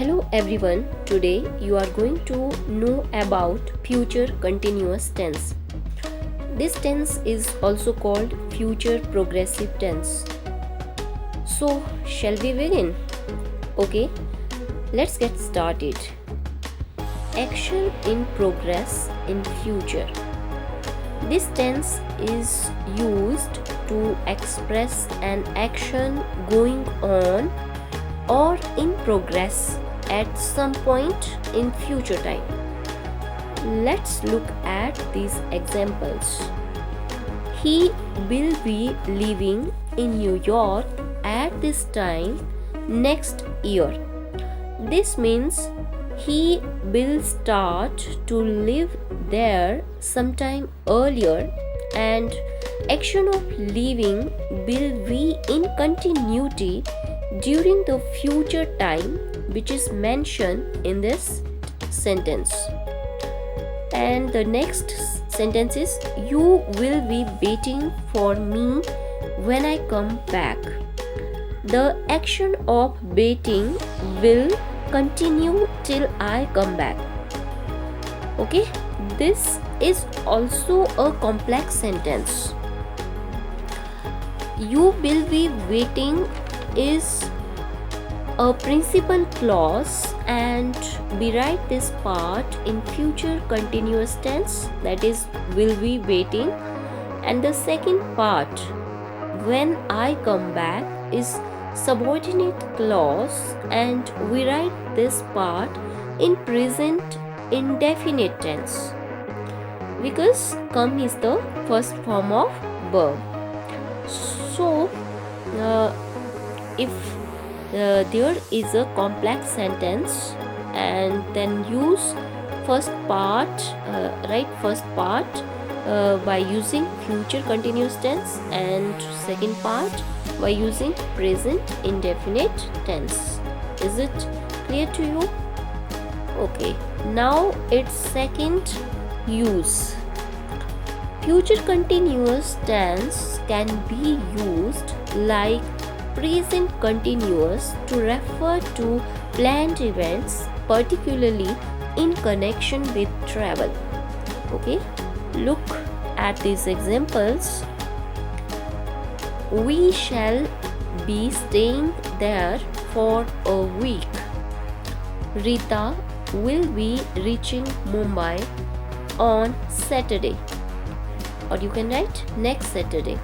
Hello everyone, today you are going to know about future continuous tense. This tense is also called future progressive tense. So, shall we begin? Okay, let's get started. Action in progress in future. This tense is used to express an action going on or in progress at some point in future time. Let's look at these examples. He will be living in New York at this time next year. This means he will start to live there sometime earlier, and action of living will be in continuity during the future time which is mentioned in this sentence. And the next sentence is, you will be waiting for me when I come back. The action of waiting will continue till I come back. Okay, this is also a complex sentence. You will be waiting is a principal clause, and we write this part in future continuous tense, that is will be waiting, and the second part when I come back is subordinate clause, and we write this part in present indefinite tense because come is the first form of verb. So if there is a complex sentence, and then use first part, write first part by using future continuous tense, and second part by using present indefinite tense. Is it clear to you? Okay, now its second use. Future continuous tense can be used like present continuous to refer to planned events, particularly in connection with travel. Okay, look at these examples. We shall be staying there for a week. Rita will be reaching Mumbai on Saturday, or you can write next Saturday.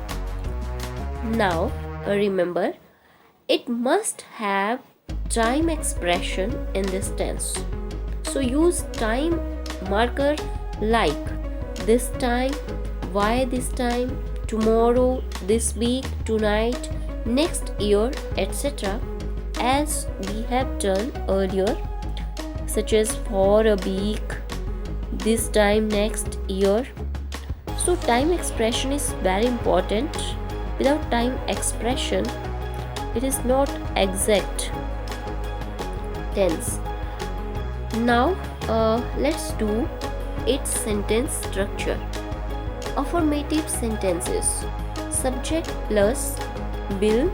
Now remember, it must have time expression in this tense. So use time marker like this time, why this time, tomorrow, this week, tonight, next year, etc., as we have done earlier, such as for a week, this time next year. So time expression is very important. Without time expression, it is not exact tense. Now let's do its sentence structure. Affirmative sentences: subject plus will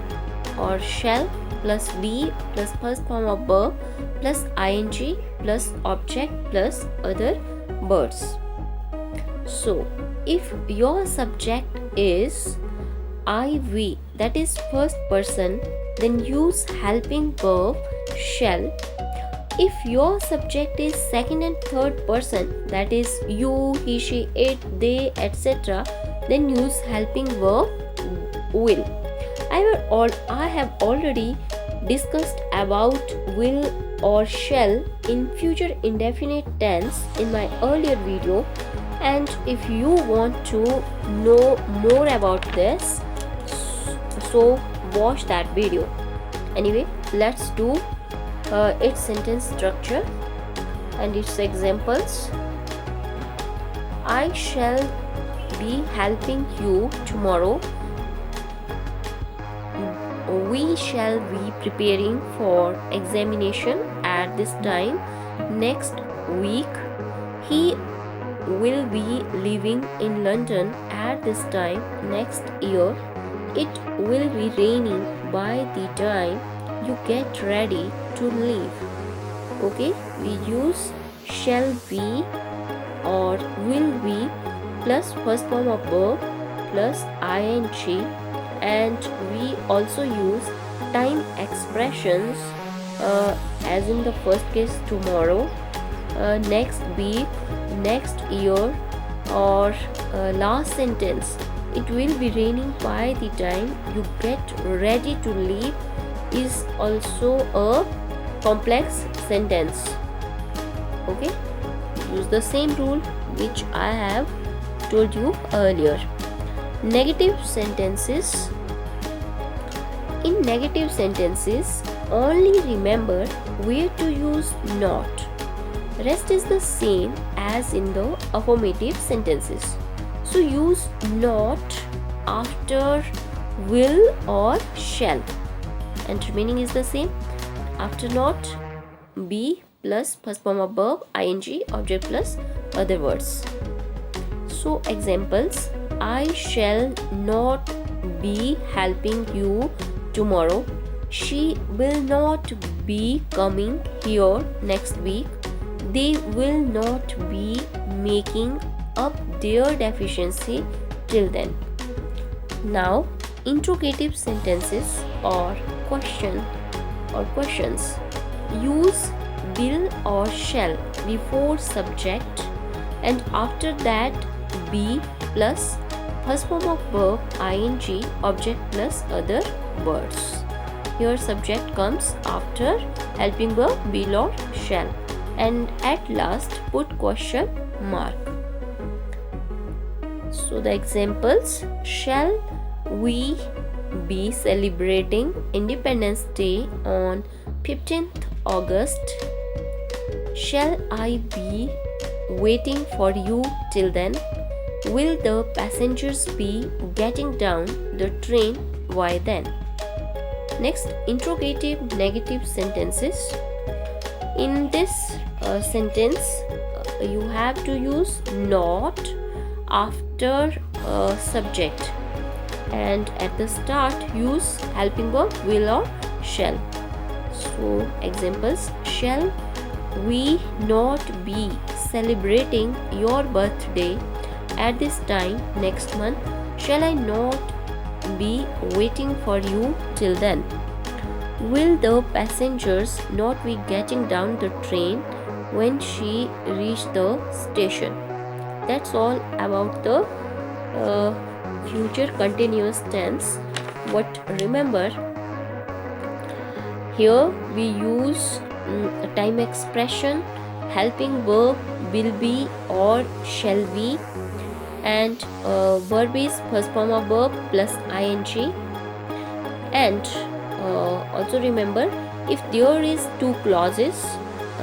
or shall plus be plus first form of verb plus ing plus object plus other words. So if your subject is I-we, that is first person, then use helping verb shall. If your subject is second and third person, that is you, he, she, it, they, etc., then use helping verb will. I have already discussed about will or shall in future indefinite tense in my earlier video, and if you want to know more about this, so watch that video. Anyway, let's do its sentence structure and its examples. I shall be helping you tomorrow. We shall be preparing for examination at this time next week. He will be living in London at this time next year. It will be raining by the time you get ready to leave. Okay, we use shall we or will we plus first form of verb plus ing, and we also use time expressions as in the first case tomorrow, next week, next year, or last sentence, it will be raining by the time you get ready to leave, is also a complex sentence. Okay, use the same rule which I have told you earlier. Negative sentences. In negative sentences, only remember where to use not. Rest is the same as in the affirmative sentences. So use not after will or shall, and remaining is the same. After not, be plus first form of verb ing object plus other words. So examples: I shall not be helping you tomorrow. She will not be coming here next week. They will not be making up their deficiency till then. Now, interrogative sentences or question or questions. Use will or shall before subject, and after that be plus first form of verb ing object plus other words. Here subject comes after helping verb will or shall, and at last put question mark. So the examples: shall we be celebrating Independence Day on 15th August? Shall I be waiting for you till then? Will the passengers be getting down the train by then? Next, interrogative negative sentences. In this sentence, you have to use not after subject, and at the start use helping verb will or shall. So examples: shall we not be celebrating your birthday at this time next month? Shall I not be waiting for you till then? Will the passengers not be getting down the train when she reached the station? That's all about the future continuous tense. But remember, here we use a time expression, helping verb will be or shall be, and verb is first form of verb plus ing. And also remember, if there is two clauses,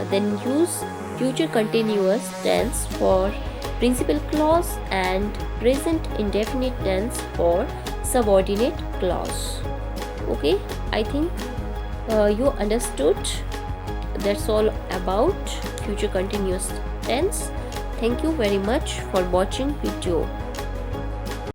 then use future continuous tense for principal clause and present indefinite tense for subordinate clause. Okay, I think you understood. That's all about future continuous tense. Thank you very much for watching video.